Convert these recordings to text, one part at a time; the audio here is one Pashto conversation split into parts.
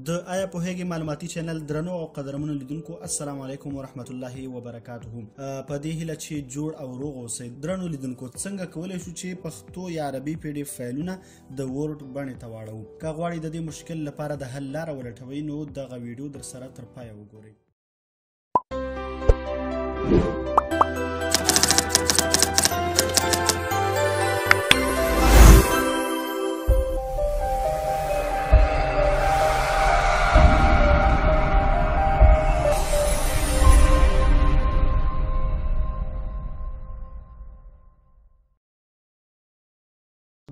د آیا پوهیږئ معلوماتي چینل درنو او قدرمنو لیدونکو السلام علیکم ورحمت الله وبرکاته. په دې هیله چې جوړ او روغ اوسئ. درنو لیدونکو څنګه کولی شو چې پښتو یا عربي PDF فایلونه د ورډ بڼې ته واړوو؟ که غواړئ د دې مشکل لپاره د حل لاره ولټوئ نو دغه ویډیو در سره تر پایه وګورئ.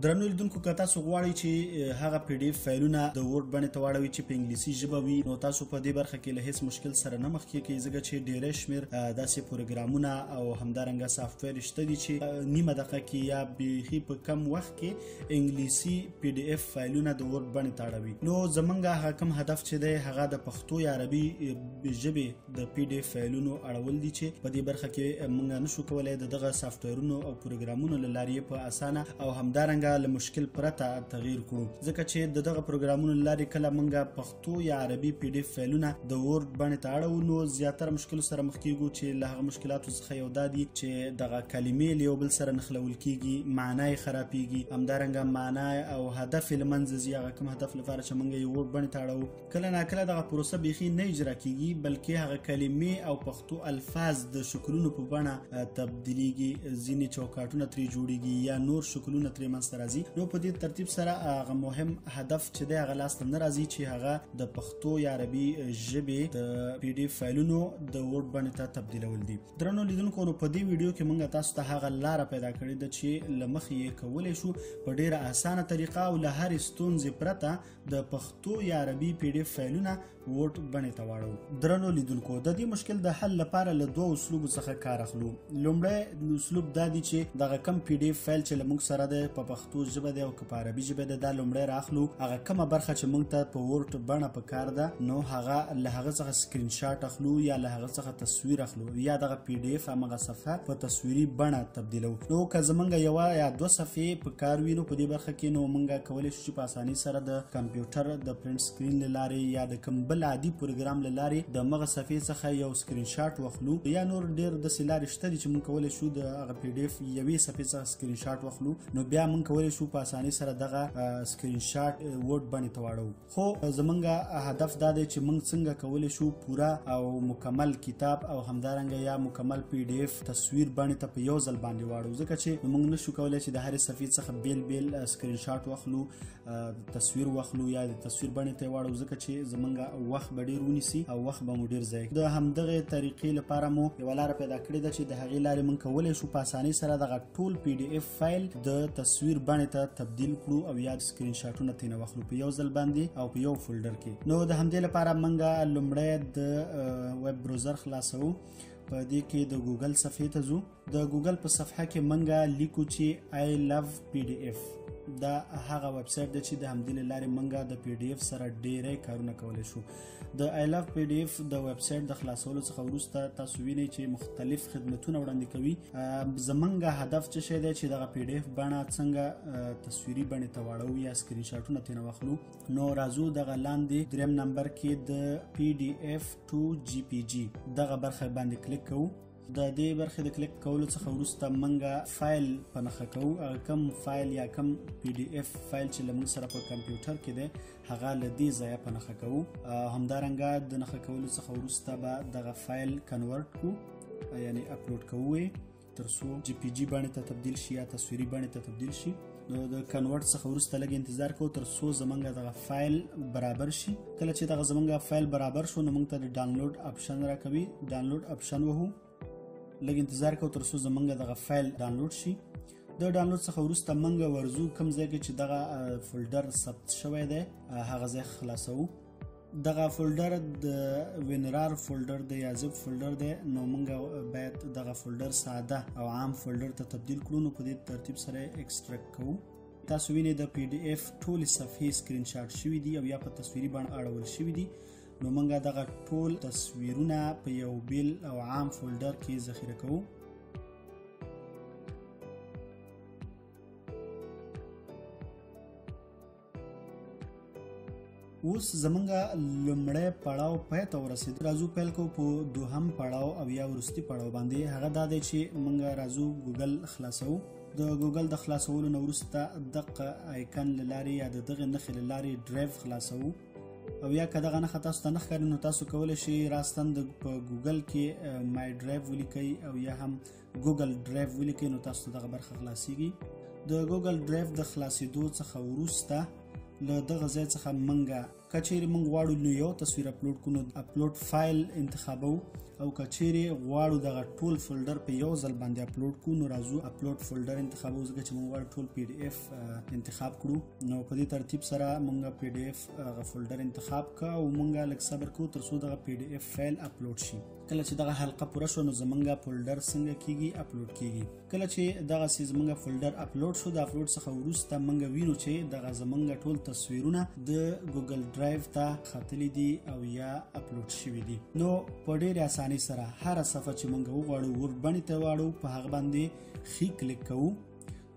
درنو لیدونکو که تاسو غواړئ چې هغه PDF فایلونه د ورډ بڼې ته واړوئ چې په انګلیسي ژبه وي نو تاسو په دې برخه کې له هیڅ مشکل سره نه مخ کیږئ، ځکه چې ډیری شمېر داسې پروګرامونه او همدارنګه سافټویر شته دي چې نیمه دقیقه کې یا بیخي په کم وخت کې انګلیسي PDF فایلونه د ورډ بڼې ته اړوي. نو زمونږ هغه کوم هدف چې دی هغه د پښتو یا عربي ژبې د PDF فایلونو اړول دي چې په دې برخه کې موږ نشو کولی د دغه سافټویرونو او پروګرامونو له لارې په اسانه او همدارنګه له مشکل پرته تغییر کړو، ځکه چې د دغه پروګرامونو له لارې کله موږ پښتو یا عربي PDF فایلونه د ورډ بڼې ته اړوو نو زیاتره مشکل سره مخ کیږو چې له هغه مشکلاتو څخه یو دا دي چې دغه کلمې له یو بل سره نښلول کیږي، معنا یې خرابیږي، همدارنګه معنا او هدف یې له منځه ځي. هغه کوم هدف لپاره چې موږ یې ورډ بڼې ته اړوو کله ناکله دغه پروسه بیخي نه اجرا کیږي، بلکې هغه کلمې او پښتو الفاظ د شکلونو په بڼه تبدیلیږي، ځینې چوکاټونه ترې جوړیږي یا نور شکلونه ترې منځته راځي. نو په دې ترتیب سره هغه مهم هدف چې دی هغه لاسته نه راځي چې هغه د پښتو یا عربي ژبې د PDF فایلونو د ورډ بڼې ته تبدیلول دي. درنو لیدونکو نو په دې ویډیو کې موږ تاسو ته هغه لاره پیدا کړې ده چې له مخې یې کولی شو په ډیره اسانه طریقه او له هرې ستونزې پرته د پښتو یا عربي PDF فایلونه ورډ بڼې ته واړوو. درنو لیدونکو د دې مشکل د حل لپاره له دوه اسلوبو څخه کار اخلو. لومړی اسلوب دا دی چې دغه کم PDF فایل چې له موږ سره دی په پښتو ژبه دی او که په عربي ژبه دی دا لومړی راخلو، هغه کومه برخه چې موږ ته په ورډ بڼه په کار ده نو هغه له هغه څخه سکرین شاټ اخلو یا له هغه څخه تصویر اخلو یا دغه PDF همغه صفحه په تصویري بڼه تبدیلو. نو که زمونږ یوه یا دوه صفحې په کار وي نو په دې برخه کې نو موږ کولی شو چې په اسانۍ سره د کمپیوټر د پرنټ سکرین له لارې یا د کوم بل عادي پروګرام له لارې د مغه صفحې څخه یو سکرین شاټ واخلو یا نور ډېر داسې لارې شته دي چې موږ کولی شو د هغه PDF یوې صفحې څخه سکرین شاټ واخلو نو بیا موږ کولی شو په اسانۍ سره دغه سکرین شاټ ورډ بڼې ته واړوو. خو زمونږ هدف دا دی چې موږ څنګه کولی شو پوره او مکمل کتاب او همدارنګه یا مکمل PDF تصویر بڼې ته په یو ځل باندې واړوو، ځکه چې موږ نشو کولی چې د هرې صفحې څخه بیل بیل سکرین شاټ واخلو، تصویر واخلو یا د تصویر بڼې ته یې واړوو، ځکه چې زمونږ وخت به ډېر ونیسي او وخت به مو ډېر ضایع. د همدغې طریقې لپاره مو یوه لاره پیدا کړې ده چې د هغې لارې موږ کولی شو په اسانۍ سره دغه ټول PDF فایل د تصویر بڼې ته تبدیل کړو او یا سکرین شاټونه ترېنه واخلو په یو ځل باندې او په یو فولډر کې. نو د همدې لپاره موږ لومړی د ویب براوزر خلاصوو، په دې کې د ګوګل صفحې ته ځو. د ګوګل په صفحه کې موږ لیکو چې I love PDF. دا هغه ویب سایټ دی چې د همدې له لارې موږ د PDF سره ډېری کارونه کولی شو. د I love PDF د ویب سایټ د خلاصولو څخه وروسته تاسو وینئ چې مختلف خدمتونه وړاندې کوي. زمونږ هدف څه شی دی چې دغه PDF بڼه څنګه تصویري بڼې ته واړوو یا سکرین شاټونه ترېنه واخلو. نو راځو دغه لاندې دریم نمبر کې د PDF to GPG دغه برخه باندې کلیک کوو. د دې برخې د کلیک کولو څخه وروسته موږ فایل په نښه کوو. هغه کم فایل یا کم PDF فایل چې له موږ سره په کمپیوټر کې دی هغه له دې ځایه په نښه کوو. همدارنګه د نښه کولو څخه وروسته به دغه فایل کنورټ کړو یعنی اپلوډ کوو تر څو GPG بڼې ته تبدیل شي یا تصویري بڼې ته تبدیل شي. نو د کنورټ څخه وروسته لږ انتظار کوو تر څو زمونږ دغه فایل برابر شي. کله چې دغه زمونږ فایل برابر شو نو موږ ته د ډاونلوډ اپشن راکوي. ډاونلوډ اپشن وهو، لږ انتظار کوو تر څو زمونږ دغه فایل ډاونلوډ شي. د ډاونلوډ څخه وروسته موږ ورځو کوم ځای کې چې دغه فولډر ثبت شوی دی هغه ځای خلاصوو. دغه فولډر د وینرار فولډر دی یا زیپ فولډر دی، نو موږ باید دغه فولډر ساده او عام فولډر ته تبدیل کړو. نو په دې ترتیب سره ایکسټریکټ کوو. تاسو وینئ د PDF ټولې صفحې سکرین شاټ شوي دي او یا په تصویري بڼه اړول شوي دي. نو موږ دغه ټول تصویرونه په یو بیل او عام فولډر کې ذخیره کوو. اوس زمونږ لومړی پړاو پای ته ورسېد. راځو پیل کوو په دوهم پړاو او یا وروستي پړاو باندې. هغه دا دی چې موږ راځو ګوګل خلاصوو. د ګوګل د خلاصولو نه وروسته دغه آیکن له لارې یا د دغې نښې له لارې ډرایو خلاصوو او یا که دغه نښه تاسو ته نه ښکاري نو تاسو کولی شئ راستن په ګوګل کې مای ډرایو ولیکئ او یا هم ګوګل ډرایو ولیکئ نو تاسو ته دغه برخه خلاصیږي. د ګوګل ډرایو د خلاصېدو څخه وروسته له دغه ځای څخه موږ که چیرې موږ غواړو نو یو تصویر اپلوډ کړو نو اپلوډ فایل انتخابو او که چیرې غواړو دغه ټول فولډر په یو ځل باندې اپلوډ کړو نو راځو اپلوډ فولډر انتخابو ځکه چې موږ غواړو ټول پی ډي اف انتخاب کړو. نو په دې ترتیب سره موږ پی ډي اف فولډر انتخاب کړو او موږ لږ صبر کوو تر څو دغه پی ډي اف فایل اپلوډ شي. کله چې دغه حلقه پوره شو نو زمونږ فولډر څنګه کیږي اپلوډ کیږي. کله چې دغه سیز موږ فولډر اپلوډ شو د اپلوډ څخه وروسته موږ وینو چې دغه زمونږ ټول تصویرونه د ګوګل ډرایو ته ختلي دي او یا اپلوډ شوي دي. نو په ډېرې اسانۍ سره هر صفحه چې موږ وغواړو وربنې ته واړو په هغه باندې ښي کلیک کوو.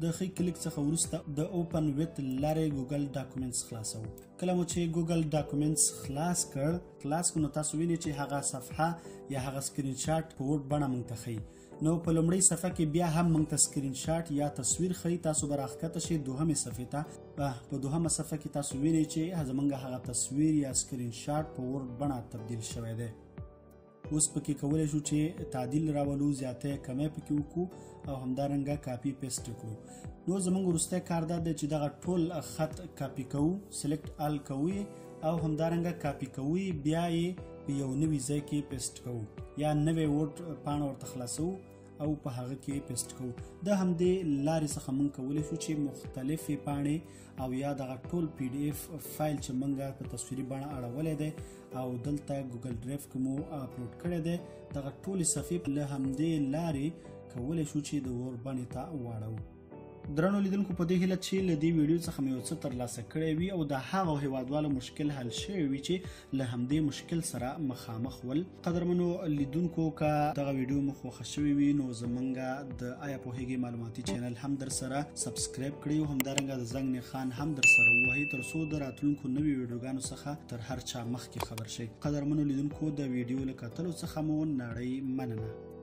د ښي کلیک څخه وروسته د اوپن ویت لارې ګوګل ډاکومنټس خلاصوو. کله مو چې ګوګل ډاکومنټس خلاص کړو نو تاسو وینئ چې هغه صفحه یا هغه سکرین شاټ په ورډ بڼه موږ ته ښیي. نو په لومړۍ صفحه کې بیا هم موږ ته سکرین شاټ یا تصویر ښیي. تاسو به راښکته شئ دوهمې صفحې ته. په دوهمه صفحه کې تاسو وینئ چې زموږ هغه تصویر یا سکرین شاټ په ورډ بڼه تبدیل شوی دی. اوس پکې کولی شو چې تعدیل راولو، زیاتی کمی پکې وکړو او همدارنګه کاپي پیسټ کړو. نو زموږ وروستی کار دا دی چې دغه ټول خط کاپي کوو، سلیکټ آل کوو او همدارنګه کاپي کوو، بیا یې په یو نوي ځای کې پیسټ کوو یا نوی ورډ پاڼه ورته خلاصوو او په هغه کې پیسټ کوو. د همدې لارې څخه موږ کولی شو چې مختلفې پاڼې او یا دغه ټول پی ډي اف فایل چې موږ په تصویري بڼه اړولی دی او دلته ګوګل ډرایو کې مو اپلوډ کړی دی دغه ټولې صفحې له همدې لارې کولی شو چې د ورډ بڼې ته واړوو. درنو لیدونکو په دې هیله چې له دې ویډیو څخه مې یو څه ترلاسه کړی وي او د هغو هیوادوالو مشکل حل شوی وي چې له همدې مشکل سره مخامخ ول. قدرمنو لیدونکو که دغه ویډیو مو خوښه شوې وي نو زمونږ د آیا پوهیږئ معلوماتي چینل هم در سره سبسکرایب کړئ او همدارنګه د زنګ نښان هم در سره ووهئ تر څو د راتلونکو نوي ویډیوګانو څخه تر هر چا مخکې خبر شئ. قدرمنو لیدونکو د ویډیو له کتلو څخه مو نړۍ مننه.